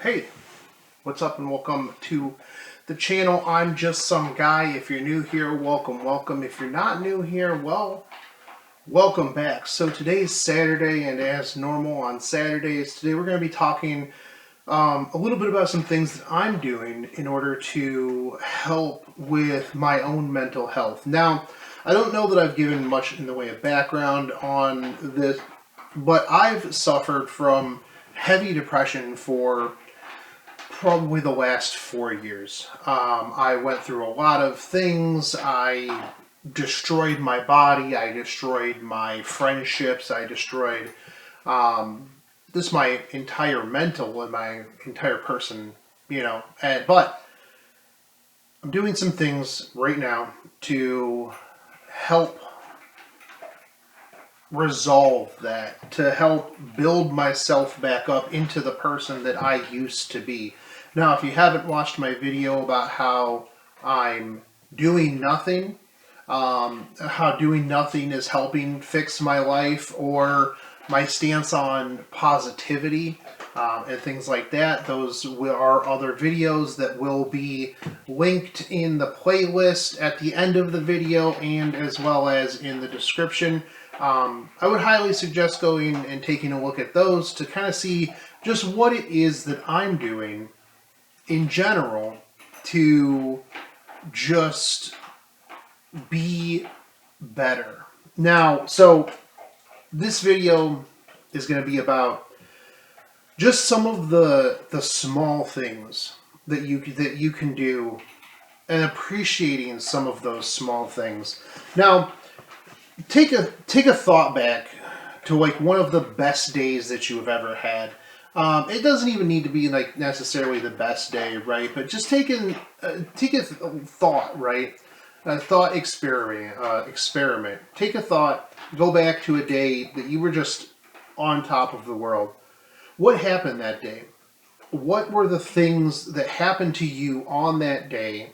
Hey, what's up and welcome to the channel. I'm just some guy. If you're new here, welcome. If you're not new here, well, welcome back. So today's Saturday, and as normal on Saturdays, today we're going to be talking a little bit about some things that I'm doing in order to help with my own mental health. Now, I don't know that I've given much in the way of background on this, but I've suffered from heavy depression for probably the last 4 years. I went through a lot of things. I destroyed my body. I destroyed my friendships. I destroyed this my entire mental and my entire person. But I'm doing some things right now to help resolve that, to help build myself back up into the person that I used to be. Now, if you haven't watched my video about how I'm doing nothing, how doing nothing is helping fix my life, or my stance on positivity and things like that, those are other videos that will be linked in the playlist at the end of the video and as well as in the description. I would highly suggest going and taking a look at those to kind of see just what it is that I'm doing in general to just be better. Now, so this video is going to be about just some of the small things that you can do and appreciating some of those small things. Now, take a thought back to like one of the best days that you have ever had. It doesn't even need to be like necessarily the best day, right? But just take a thought, right? A thought experiment. Take a thought. Go back to a day that you were just on top of the world. What happened that day? What were the things that happened to you on that day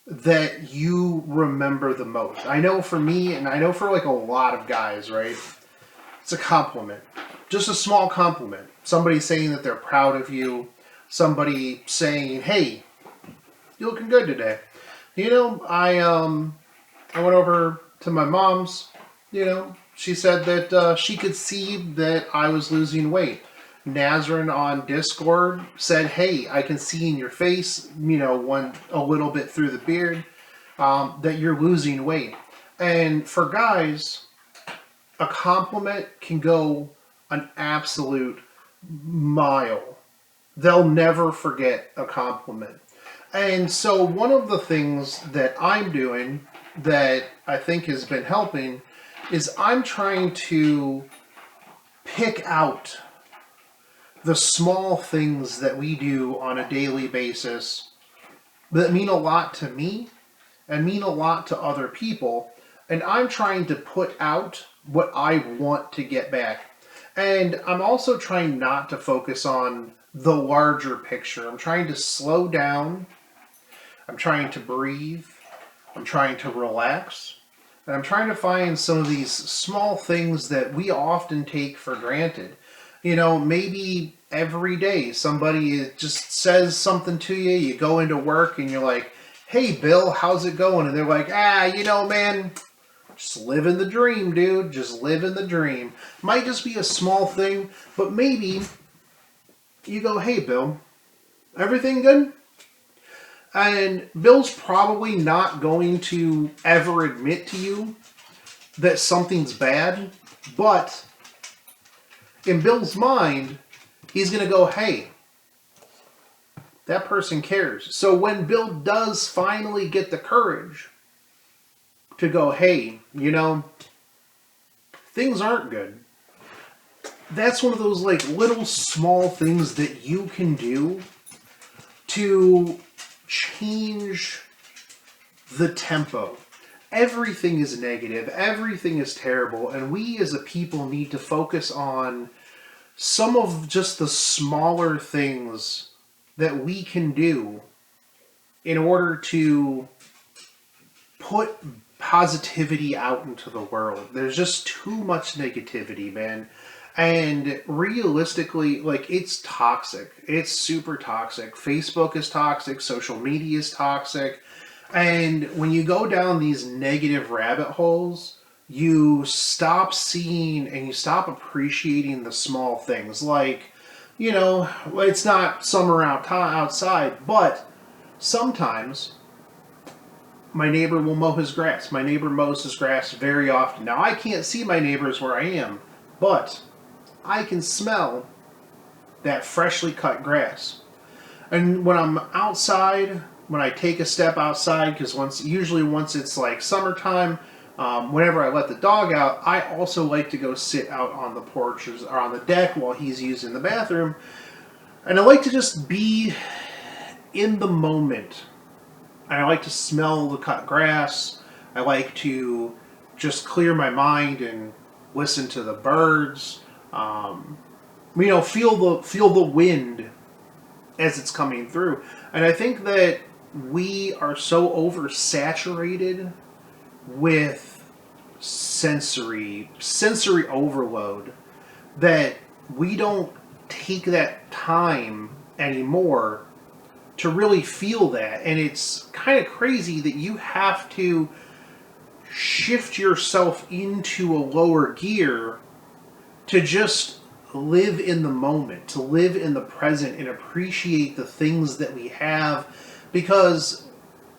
that you remember the most? I know for me, and I know for like a lot of guys, right? It's a compliment. Just a small compliment. Somebody saying that they're proud of you. Somebody saying, hey, you're looking good today. I went over to my mom's. She said that she could see that I was losing weight. Nazrin on Discord said, hey, I can see in your face, a little bit through the beard, that you're losing weight. And for guys, a compliment can go an absolute mile. They'll never forget a compliment. And so one of the things that I'm doing that I think has been helping is I'm trying to pick out the small things that we do on a daily basis that mean a lot to me and mean a lot to other people. And I'm trying to put out what I want to get back. And I'm also trying not to focus on the larger picture. I'm trying to slow down. I'm trying to breathe. I'm trying to relax. And I'm trying to find some of these small things that we often take for granted. Maybe every day somebody just says something to you. You go into work and you're like, hey, Bill, how's it going? And they're like, man, just living the dream, dude. Just living the dream. Might just be a small thing, but maybe you go, hey, Bill, everything good? And Bill's probably not going to ever admit to you that something's bad, but in Bill's mind, he's going to go, hey, that person cares. So when Bill does finally get the courage to go, hey, things aren't good. That's one of those like little small things that you can do to change the tempo. Everything is negative. Everything is terrible. And we as a people need to focus on some of just the smaller things that we can do in order to put positivity out into the world. There's just too much negativity, man. And realistically, like, it's toxic. It's super toxic. Facebook is toxic. Social media is toxic. And when you go down these negative rabbit holes, you stop seeing and you stop appreciating the small things. Like, it's not summer outside, but sometimes my neighbor will mow his grass. My neighbor mows his grass very often. Now, I can't see my neighbors where I am, but I can smell that freshly cut grass. And when I'm outside, when I take a step outside, because usually once it's like summertime, whenever I let the dog out, I also like to go sit out on the porch or on the deck while he's using the bathroom. And I like to just be in the moment. I like to smell the cut grass. I like to just clear my mind and listen to the birds. Feel the wind as it's coming through. And I think that we are so oversaturated with sensory overload that we don't take that time anymore to really feel that. And it's kind of crazy that you have to shift yourself into a lower gear to just live in the moment, to live in the present and appreciate the things that we have. Because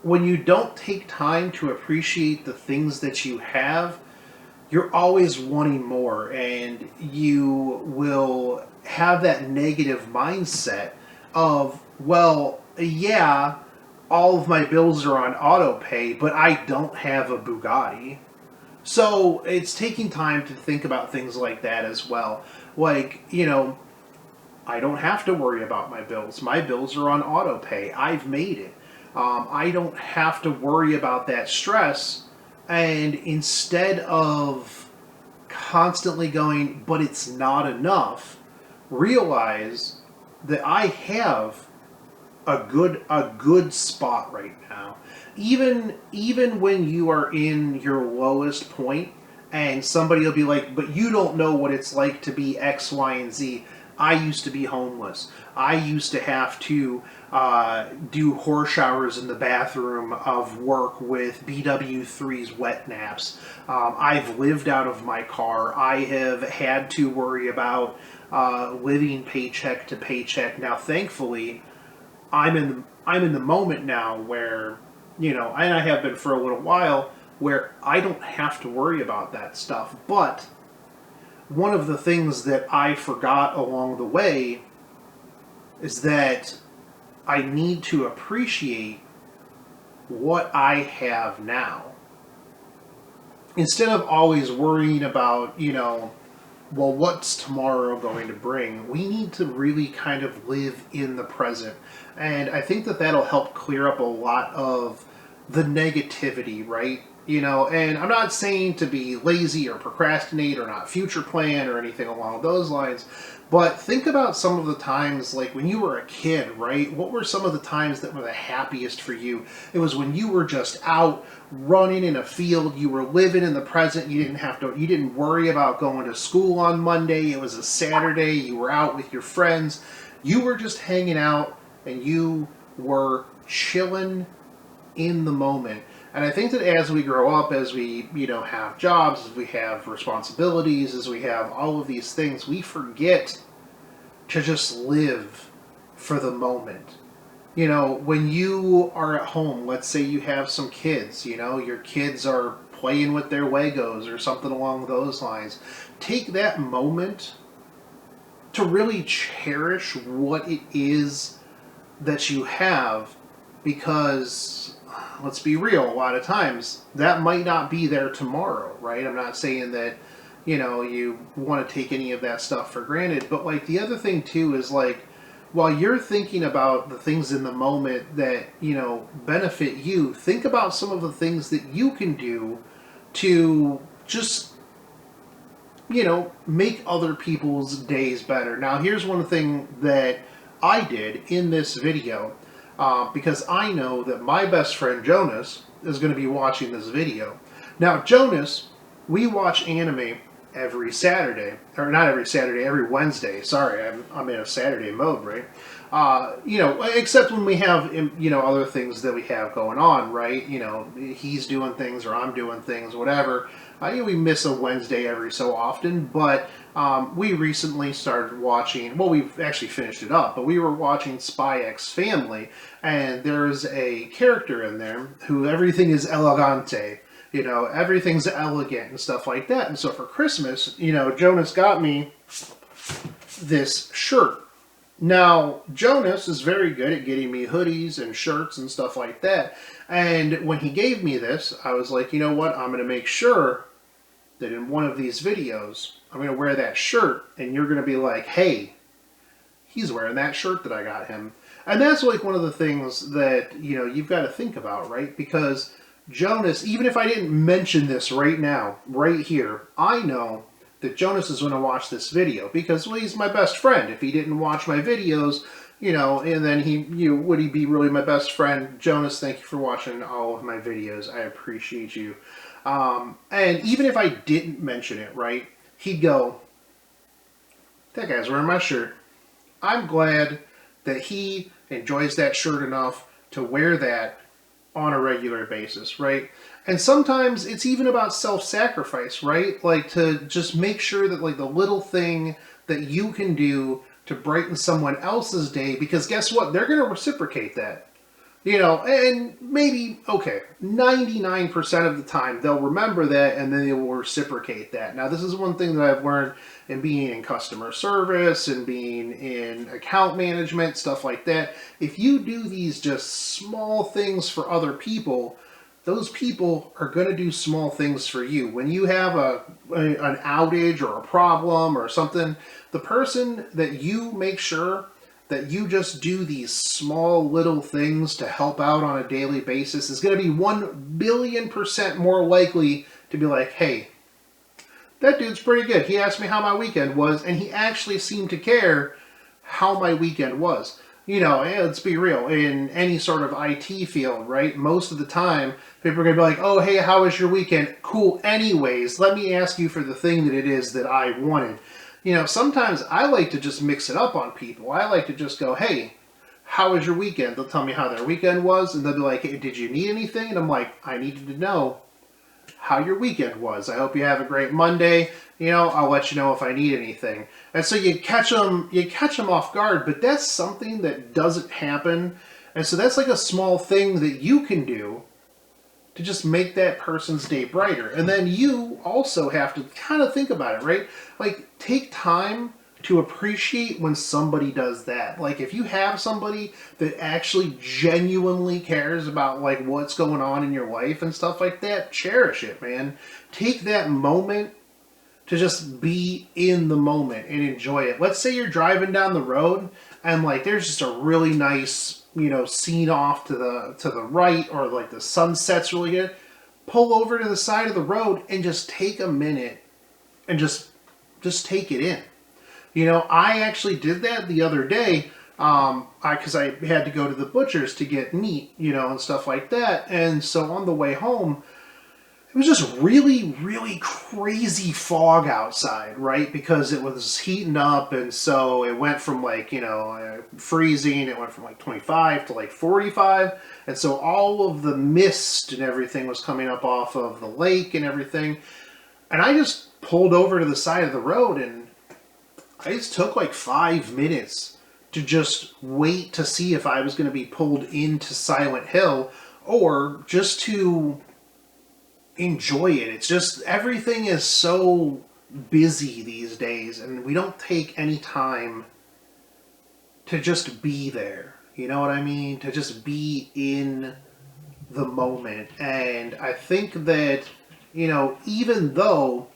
when you don't take time to appreciate the things that you have, you're always wanting more, and you will have that negative mindset of, well, yeah, all of my bills are on auto pay, but I don't have a Bugatti. So it's taking time to think about things like that as well. Like, I don't have to worry about my bills. My bills are on auto pay. I've made it. I don't have to worry about that stress. And instead of constantly going, but it's not enough, realize that I have a good spot right now. Even when you are in your lowest point, and somebody will be like, but you don't know what it's like to be X, Y, and Z. I used to be homeless. I used to have to do horse showers in the bathroom of work with BW3's wet naps. I've lived out of my car. I have had to worry about living paycheck to paycheck. Now, thankfully, I'm in the moment now where, and I have been for a little while, where I don't have to worry about that stuff. But one of the things that I forgot along the way is that I need to appreciate what I have now. Instead of always worrying about, well, what's tomorrow going to bring? We need to really kind of live in the present. And I think that that'll help clear up a lot of the negativity, right? And I'm not saying to be lazy or procrastinate or not future plan or anything along those lines, but think about some of the times, like when you were a kid, right? What were some of the times that were the happiest for you? It was when you were just out running in a field, you were living in the present, you didn't worry about going to school on Monday, it was a Saturday, you were out with your friends, you were just hanging out and you were chilling in the moment. And I think that as we grow up, as we, have jobs, as we have responsibilities, as we have all of these things, we forget to just live for the moment. When you are at home, let's say you have some kids, your kids are playing with their Legos or something along those lines. Take that moment to really cherish what it is that you have, because let's be real, a lot of times that might not be there tomorrow, right? I'm not saying that, you want to take any of that stuff for granted, but like the other thing too is like, while you're thinking about the things in the moment that, benefit you, think about some of the things that you can do to just, make other people's days better. Now, here's one thing that I did in this video. Because I know that my best friend Jonas is going to be watching this video. Now, Jonas, we watch anime every Saturday, or not every Saturday, every Wednesday. Sorry, I'm in a Saturday mode, right? Except when we have, other things that we have going on, right? He's doing things or I'm doing things, whatever. We miss a Wednesday every so often, but we recently started watching, well, we've actually finished it up, but we were watching Spy X Family, and there's a character in there who everything is elegante. Everything's elegant and stuff like that. And so for Christmas, Jonas got me this shirt. Now, Jonas is very good at getting me hoodies and shirts and stuff like that. And when he gave me this, I was like, you know what? I'm going to make sure that in one of these videos, I'm going to wear that shirt, and you're going to be like, hey, he's wearing that shirt that I got him. And that's like one of the things that, you've got to think about, right? Because Jonas, even if I didn't mention this right now, right here, I know that Jonas is going to watch this video because, well, he's my best friend. If he didn't watch my videos, and then would he be really my best friend? Jonas, thank you for watching all of my videos. I appreciate you. And even if I didn't mention it, right, he'd go, that guy's wearing my shirt. I'm glad that he enjoys that shirt enough to wear that on a regular basis, right? And sometimes it's even about self-sacrifice, right? Like to just make sure that like the little thing that you can do to brighten someone else's day, because guess what? They're going to reciprocate that. And maybe, okay, 99% of the time they'll remember that and then they will reciprocate that. Now, this is one thing that I've learned in being in customer service and being in account management, stuff like that. If you do these just small things for other people, those people are going to do small things for you. When you have an outage or a problem or something, the person that you make sure that you just do these small little things to help out on a daily basis is going to be 1,000,000,000% more likely to be like, hey, that dude's pretty good. He asked me how my weekend was, and he actually seemed to care how my weekend was. Let's be real, in any sort of IT field, right? Most of the time, people are going to be like, oh, hey, how was your weekend? Cool. Anyways, let me ask you for the thing that it is that I wanted. Sometimes I like to just mix it up on people. I like to just go, hey, how was your weekend? They'll tell me how their weekend was, and they'll be like, hey, did you need anything? And I'm like, I needed to know how your weekend was. I hope you have a great Monday. I'll let you know if I need anything. And so you catch them off guard, but that's something that doesn't happen. And so that's like a small thing that you can do to just make that person's day brighter. And then you also have to kind of think about it, right? Like, take time to appreciate when somebody does that. Like, if you have somebody that actually genuinely cares about like what's going on in your life and stuff like that, cherish it, man. Take that moment to just be in the moment and enjoy it. Let's say you're driving down the road and like there's just a really nice, scene off to the right, or like the sunset's really good. Pull over to the side of the road and just take a minute and just take it in. I actually did that the other day because I had to go to the butcher's to get meat, and stuff like that. And so on the way home, it was just really, really crazy fog outside, right? Because it was heating up, and so it went from like, freezing, it went from like 25 to like 45. And so all of the mist and everything was coming up off of the lake and everything. And I just pulled over to the side of the road, and I just took like 5 minutes to just wait to see if I was going to be pulled into Silent Hill, or just to enjoy it. It's just, everything is so busy these days, and we don't take any time to just be there. You know what I mean? To just be in the moment. And I think that, even though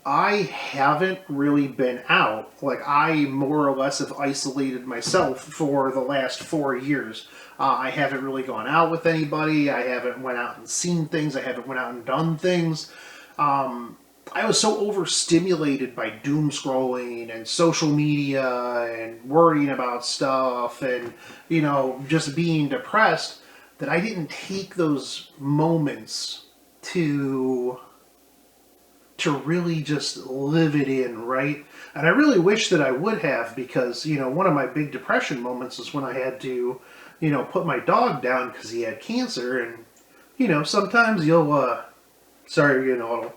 I haven't really been out, like I more or less have isolated myself for the last 4 years. I haven't really gone out with anybody. I haven't went out and seen things. I haven't went out and done things. I was so overstimulated by doom scrolling and social media and worrying about stuff and, just being depressed, that I didn't take those moments to to really just live it in, right? And I really wish that I would have, because, one of my big depression moments is when I had to, put my dog down because he had cancer. And, sometimes you'll, sorry, a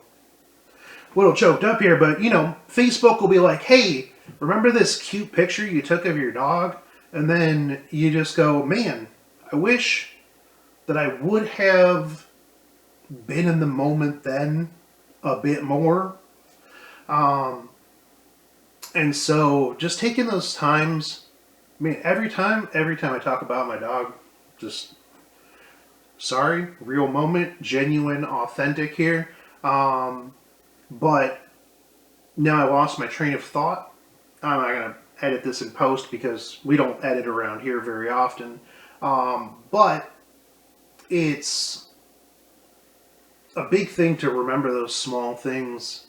little choked up here, but, Facebook will be like, hey, remember this cute picture you took of your dog? And then you just go, man, I wish that I would have been in the moment then a bit more. And so just taking those times, I mean, every time I talk about my dog, just sorry, real moment, genuine, authentic here. But now I lost my train of thought. I'm not going to edit this in post because we don't edit around here very often. But it's a big thing to remember those small things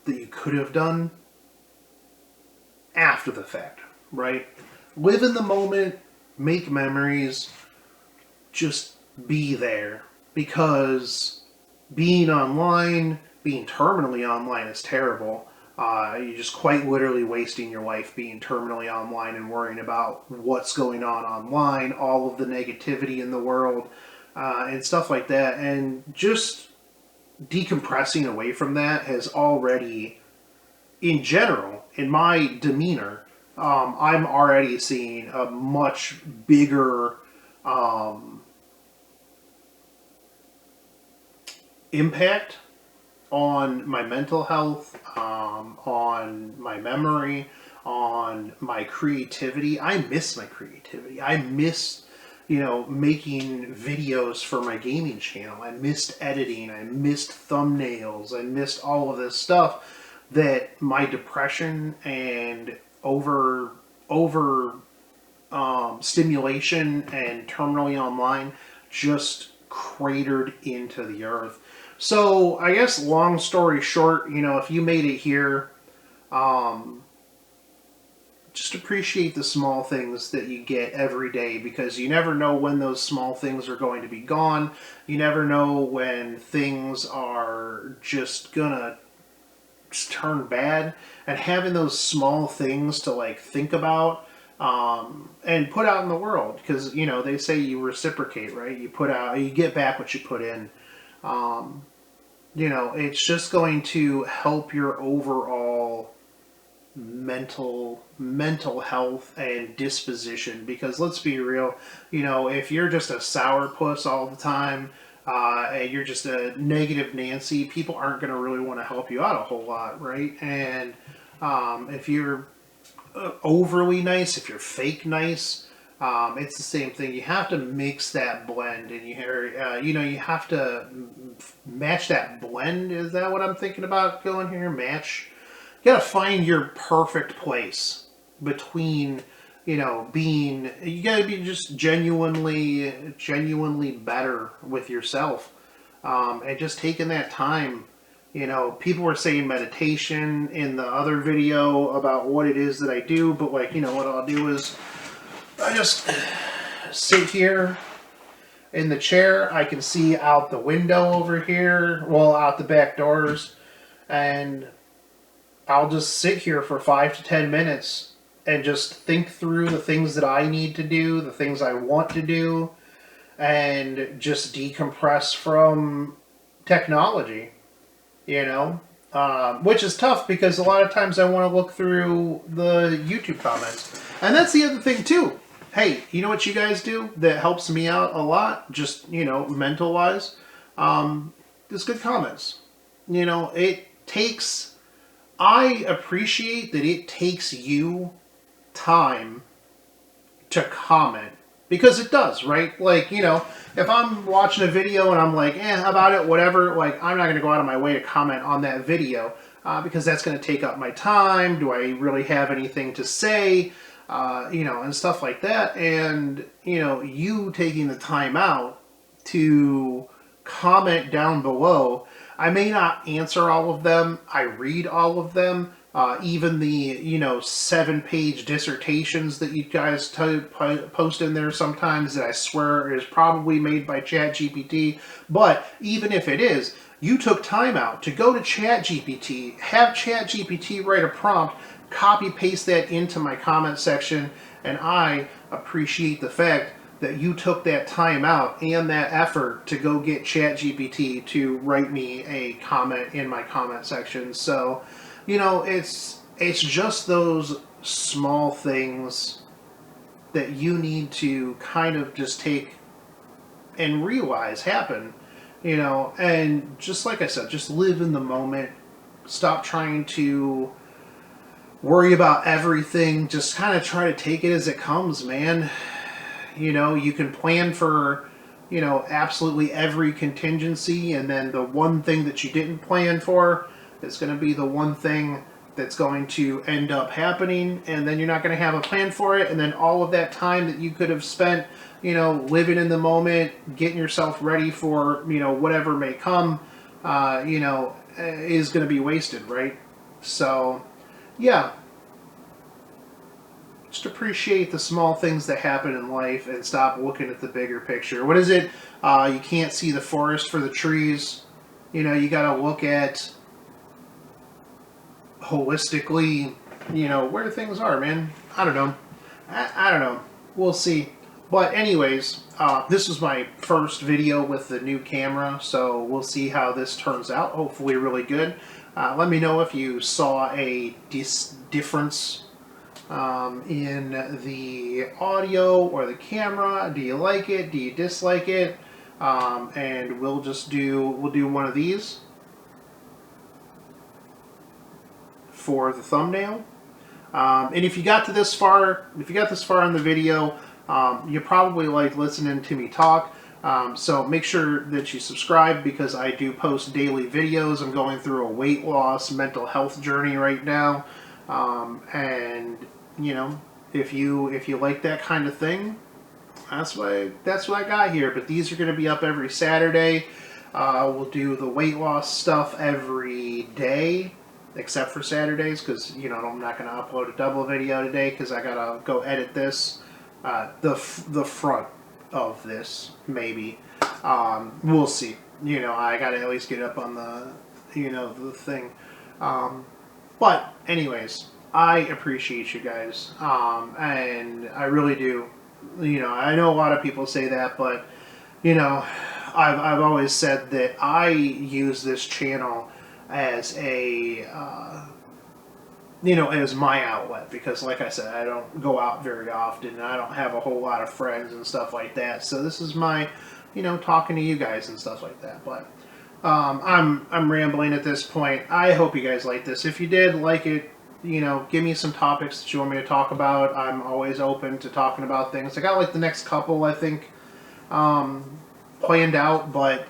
that you could have done after the fact, right? Live in the moment, make memories, just be there. Because being online, being terminally online is terrible. You're just quite literally wasting your life being terminally online and worrying about what's going on online, all of the negativity in the world, and stuff like that. And just decompressing away from that has already, in general, in my demeanor, I'm already seeing a much bigger impact on my mental health, on my memory, on my creativity. I miss my creativity. I miss, making videos for my gaming channel. I missed editing. I missed thumbnails. I missed all of this stuff that my depression and over stimulation and terminally online just cratered into the earth. So I guess long story short, if you made it here, just appreciate the small things that you get every day, because you never know when those small things are going to be gone. You never know when things are just gonna turn bad, and having those small things to think about and put out in the world, because they say you reciprocate, right? You put out, you get back what you put in. It's just going to help your overall mental health and disposition. Because let's be real, if you're just a sourpuss all the time, and you're just a negative Nancy, people aren't going to really want to help you out a whole lot, right? And if you're overly nice, if you're fake nice, it's the same thing. You have to mix that blend, and you have to match that blend. Is that what I'm thinking about going here? Match. You got to find your perfect place between, being. You got to be just genuinely better with yourself, and just taking that time. People were saying meditation in the other video about what it is that I do, but what I'll do is I just sit here in the chair. I can see out the window over here, well, out the back doors, and I'll just sit here for 5 to 10 minutes and just think through the things that I need to do, the things I want to do, and just decompress from technology, which is tough because a lot of times I want to look through the YouTube comments. And that's the other thing too. Hey, you know what you guys do that helps me out a lot, just, mental wise? Just good comments. I appreciate that it takes you time to comment, because it does, right? If I'm watching a video and I'm like, about it, whatever, I'm not going to go out of my way to comment on that video, because that's going to take up my time. Do I really have anything to say? And stuff like that. And, you taking the time out to comment down below. I may not answer all of them. I read all of them. Even the, 7-page dissertations that you guys post in there sometimes that I swear is probably made by ChatGPT. But even if it is, You took time out to go to ChatGPT, have ChatGPT write a prompt, copy paste that into my comment section, and I appreciate the fact that you took that time out and that effort to go get ChatGPT to write me a comment in my comment section. So, it's just those small things that you need to kind of just take and realize happen, and just like I said, just live in the moment. Stop trying to worry about everything. Just kind of try to take it as it comes, man. You can plan for, absolutely every contingency, and then the one thing that you didn't plan for is going to be the one thing that's going to end up happening, and then you're not going to have a plan for it, and then all of that time that you could have spent, living in the moment, getting yourself ready for, whatever may come, is going to be wasted, right? So, yeah. Just appreciate the small things that happen in life and stop looking at the bigger picture. What is it? You can't see the forest for the trees. You got to look at holistically, where things are, man. I don't know. I don't know. We'll see. But anyways, this was my first video with the new camera, so we'll see how this turns out. Hopefully really good. Let me know if you saw a difference in the audio or the camera. Do you like it? Do you dislike it? And we'll do one of these for the thumbnail. And if you got this far in the video, you probably like listening to me talk. So make sure that you subscribe, because I do post daily videos. I'm going through a weight loss mental health journey right now. And if you like that kind of thing, that's what I got here. But these are going to be up every Saturday. We'll do the weight loss stuff every day, except for Saturdays, because I'm not going to upload a double video today, because I gotta go edit this, the front of this, maybe. We'll see. I gotta at least get up on the the thing. But anyways, I appreciate you guys, and I really do. I know a lot of people say that, but I've always said that I use this channel as a as my outlet, because like I said, I don't go out very often, and I don't have a whole lot of friends and stuff like that. So this is my talking to you guys and stuff like that. But I'm rambling at this point. I hope you guys like this. If you did like it, give me some topics that you want me to talk about. I'm always open to talking about things. I got like the next couple, I think, planned out, but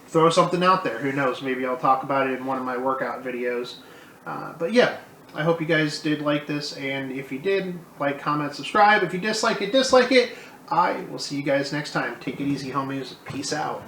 throw something out there. Who knows? Maybe I'll talk about it in one of my workout videos. But yeah, I hope you guys did like this, and if you did, like, comment, subscribe. If you dislike it, dislike it. I will see you guys next time. Take it easy, homies. Peace out.